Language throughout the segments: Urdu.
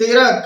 13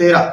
13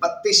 32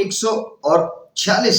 146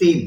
3।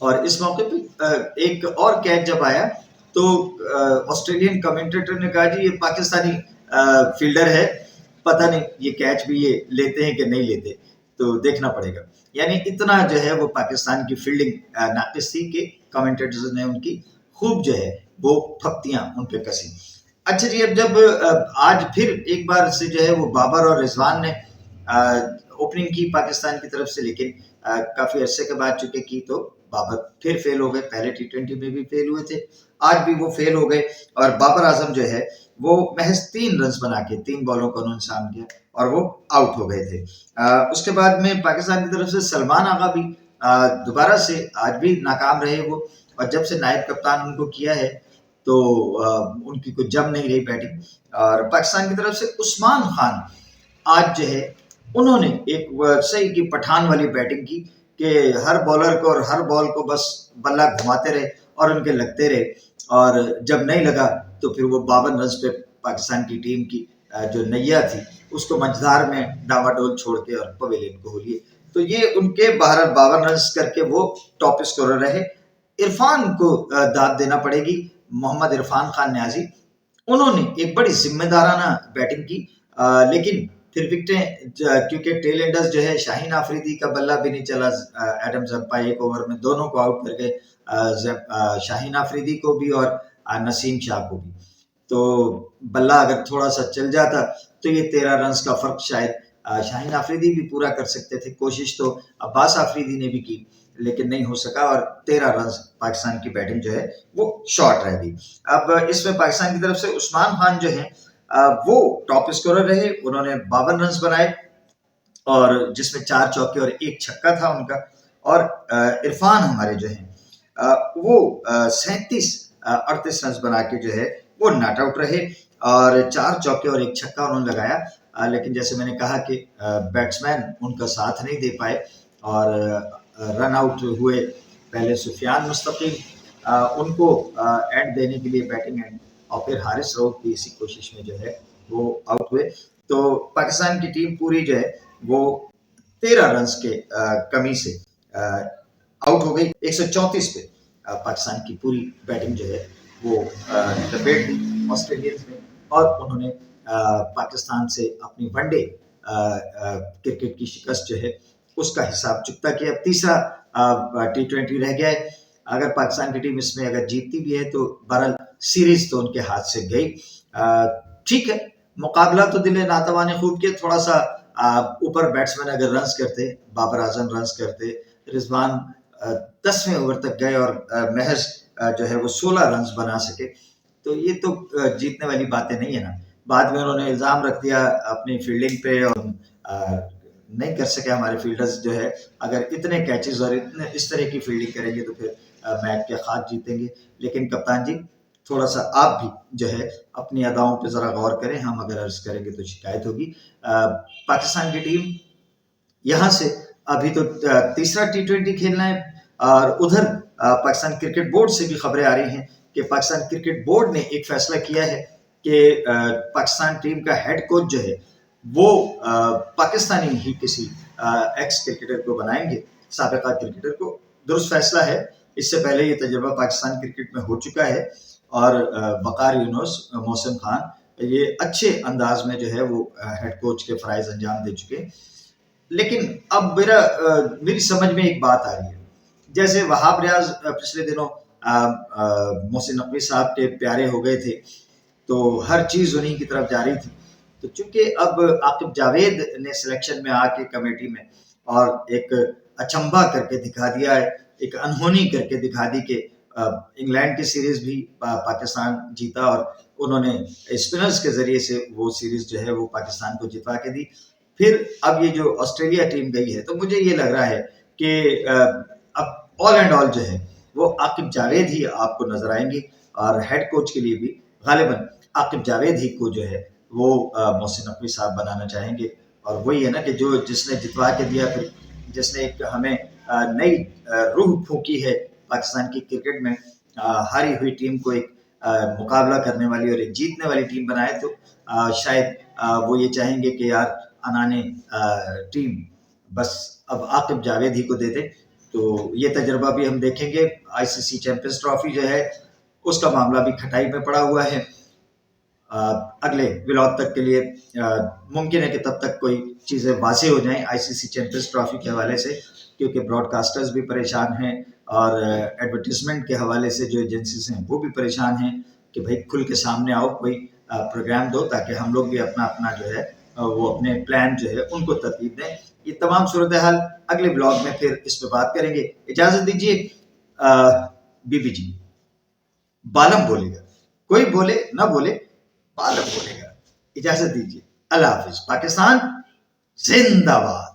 اور اس موقع پہ ایک اور کیچ جب آیا تو آسٹریلین کمنٹیٹر نے کہا جی یہ پاکستانی فیلڈر ہے، پتہ نہیں یہ کیچ بھی یہ لیتے ہیں کہ نہیں لیتے، تو دیکھنا پڑے گا. یعنی اتنا جو ہے وہ پاکستان کی فیلڈنگ ناقص تھی کہ کمنٹیٹرز نے ان کی خوب جو ہے وہ پھپتیاں ان پہ کسی. اچھا جی، اب جب آج پھر ایک بار سے جو ہے وہ بابر اور رضوان نے اوپننگ کی پاکستان کی طرف سے، لیکن کافی عرصے کے بعد چکے کی تو بابر پھر فیل ہو گئے. پہلے T20 میں بھی فیل ہوئے تھے، آج بھی وہ فیل ہو گئے، اور بابر اعظم جو ہے وہ محض 3 رنز بنا کے 3 بالوں کا انہوں نے سام کیا اور وہ آؤٹ ہو گئے تھے. اس کے بعد میں پاکستان کی طرف سے سلمان آغا بھی دوبارہ سے آج بھی ناکام رہے وہ، اور جب سے نائب کپتان ان کو کیا ہے تو ان کی کوئی جم نہیں رہی بیٹنگ. اور پاکستان کی طرف سے عثمان خان آج جو ہے انہوں نے ایک صحیح کی پٹھان والی بیٹنگ کی کہ ہر بالر کو اور ہر بال کو بس بلہ گھماتے رہے اور ان کے لگتے رہے، اور جب نہیں لگا تو پھر وہ 52 رنز پہ پاکستان کی ٹیم کی جو نیا تھی اس کو منجھدار میں ڈاوا ڈول چھوڑ کے اور پویلین کو ہو لیے. تو یہ ان کے 52 رنز کر کے وہ ٹاپ اسکورر رہے. عرفان کو داد دینا پڑے گی، محمد عرفان خان نیازی، انہوں نے ایک بڑی ذمہ دارانہ بیٹنگ کی، لیکن پھر وکٹیں کیونکہ ٹیل اینڈرز جو ہے شاہین آفریدی کا بلہ بھی نہیں چلا، ایڈم زمپائی ایک اوور میں دونوں کو آؤٹ کر گئے، شاہین آفریدی کو بھی اور نسیم شاہ کو بھی. تو بلہ اگر تھوڑا سا چل جاتا تو یہ 13 رنز کا فرق شاید شاہین آفریدی بھی پورا کر سکتے تھے. کوشش تو عباس آفریدی نے بھی کی لیکن نہیں ہو سکا، اور 13 رنز پاکستان کی بیٹنگ جو ہے وہ شارٹ رہ گئی. اب اس میں پاکستان کی طرف سے عثمان خان جو ہیں وہ ٹاپ اسکورر رہے، انہوں نے 52 رنز بنائے، اور جس میں 4 چوکے اور 1 چھکا تھا ان کا. اور عرفان ہمارے جو ہیں وہ 37-38 رنز بنا کے جو ہے وہ ناٹ آؤٹ رہے، اور 4 چوکے اور 1 چھکا انہوں نے لگایا. لیکن جیسے میں نے کہا کہ بیٹسمین ان کا ساتھ نہیں دے پائے اور رن آؤٹ ہوئے. پہلے سفیان مستقیم ان کو اینڈ دینے کے لیے بیٹنگ اینڈ، اور پھر حارث رؤف بھی اسی کوشش میں جو ہے وہ آؤٹ ہوئے. تو پاکستان کی ٹیم پوری جو ہے وہ 13 رنز کے کمی سے آؤٹ ہو گئی. 134 پہ پاکستان کی پوری بیٹنگ جو ہے وہ لپیٹ دی آسٹریلینز میں، اور انہوں نے پاکستان سے اپنی ون ڈے کرکٹ کی شکست جو ہے اس کا حساب چکتا کیا. اب تیسرا T20 رہ گیا ہے. اگر پاکستان کی ٹیم اس میں اگر جیتتی بھی ہے تو بہرحال سیریز تو ان کے ہاتھ سے گئی. ٹھیک ہے، مقابلہ تو دل ناتواں نے خوب کیا. تھوڑا سا اوپر بیٹسمین اگر رنز کرتے، بابر اعظم رنز کرتے، رضوان 10ویں اوور تک گئے اور محض جو ہے وہ 16 رنز بنا سکے، تو یہ تو جیتنے والی باتیں نہیں ہے نا. بعد میں انہوں نے الزام رکھ دیا اپنی فیلڈنگ پہ، اور نہیں کر سکے ہمارے فیلڈرز جو ہے اگر اتنے کیچز اور اتنے اس طرح کی فیلڈنگ کریں گے تو پھر میچ کے خاک جیتیں گے. لیکن کپتان جی تھوڑا سا آپ بھی جو ہے اپنی اداؤں پہ ذرا غور کریں، ہم اگر عرض کریں گے تو شکایت ہوگی. پاکستان کی ٹیم یہاں سے ابھی تو تیسرا T20 کھیلنا ہے، اور ادھر پاکستان کرکٹ بورڈ سے بھی خبریں آ رہی ہیں کہ پاکستان کرکٹ بورڈ نے ایک فیصلہ کیا ہے کہ پاکستان ٹیم کا ہیڈ کوچ جو ہے وہ پاکستانی ہی کسی ایکس کرکٹر کو بنائیں گے، سابقہ کرکٹر کو. درست فیصلہ ہے، اس سے پہلے یہ تجربہ پاکستان کرکٹ میں ہو چکا ہے، اور وقار یونس، محسن خان یہ اچھے انداز میں جو ہے وہ ہیڈ کوچ کے فرائض انجام دے چکے. لیکن اب میری سمجھ میں ایک بات آ رہی ہے، جیسے وہاب ریاض پچھلے دنوں محسن نقوی صاحب کے پیارے ہو گئے تھے تو ہر چیز انہیں کی طرف جا رہی تھی. تو چونکہ اب عاقب جاوید نے سلیکشن میں آ کے کمیٹی میں اور ایک اچنبھا کر کے دکھا دیا ہے، ایک انہونی کر کے دکھا دی کہ انگلینڈ کی سیریز بھی پاکستان جیتا، اور انہوں نے اسپنرز کے ذریعے سے وہ سیریز جو ہے وہ پاکستان کو جتوا کے دی. پھر اب یہ جو آسٹریلیا ٹیم گئی ہے تو مجھے یہ لگ رہا ہے کہ اب آل اینڈ آل جو ہے وہ عاقب جاوید ہی آپ کو نظر آئیں گے، اور ہیڈ کوچ کے لیے بھی غالباً عاقب جاوید ہی کو جو ہے وہ محسن نقوی صاحب بنانا چاہیں گے. اور وہی ہے نا کہ جس نے جتوا کے دیا، پھر جس نے ایک ہمیں نئی روح پھونکی ہے پاکستان کی کرکٹ میں، ہاری ہوئی ٹیم کو ایک مقابلہ کرنے والی اور ایک جیتنے والی ٹیم بنائے، تو شاید وہ یہ چاہیں گے کہ یار انانے ٹیم بس اب عاقب جاوید ہی کو دے دے. تو یہ تجربہ بھی ہم دیکھیں گے. آئی سی سی چیمپئنز ٹرافی جو ہے اس کا معاملہ بھی کھٹائی میں پڑا ہوا ہے. اگلے ولاگ تک کے لیے ممکن ہے کہ تب تک کوئی چیزیں واضح ہو جائیں آئی سی سی چیمپئنز ٹرافی کے حوالے سے، کیونکہ براڈ کاسٹرز بھی پریشان ہیں اور ایڈورٹیزمنٹ کے حوالے سے جو ایجنسیز ہیں وہ بھی پریشان ہیں کہ بھائی کھل کے سامنے آؤ، کوئی پروگرام دو تاکہ ہم لوگ بھی اپنا اپنا جو ہے وہ اپنے پلان جو ہے ان کو ترتیب دیں. یہ تمام صورتحال اگلے بلاگ میں پھر اس پہ بات کریں گے. اجازت دیجیے بی بی جی، بالم بولے گا، کوئی بولے نہ بولے بالم بولے گا. اجازت دیجیے، اللہ حافظ. پاکستان زندہ باد.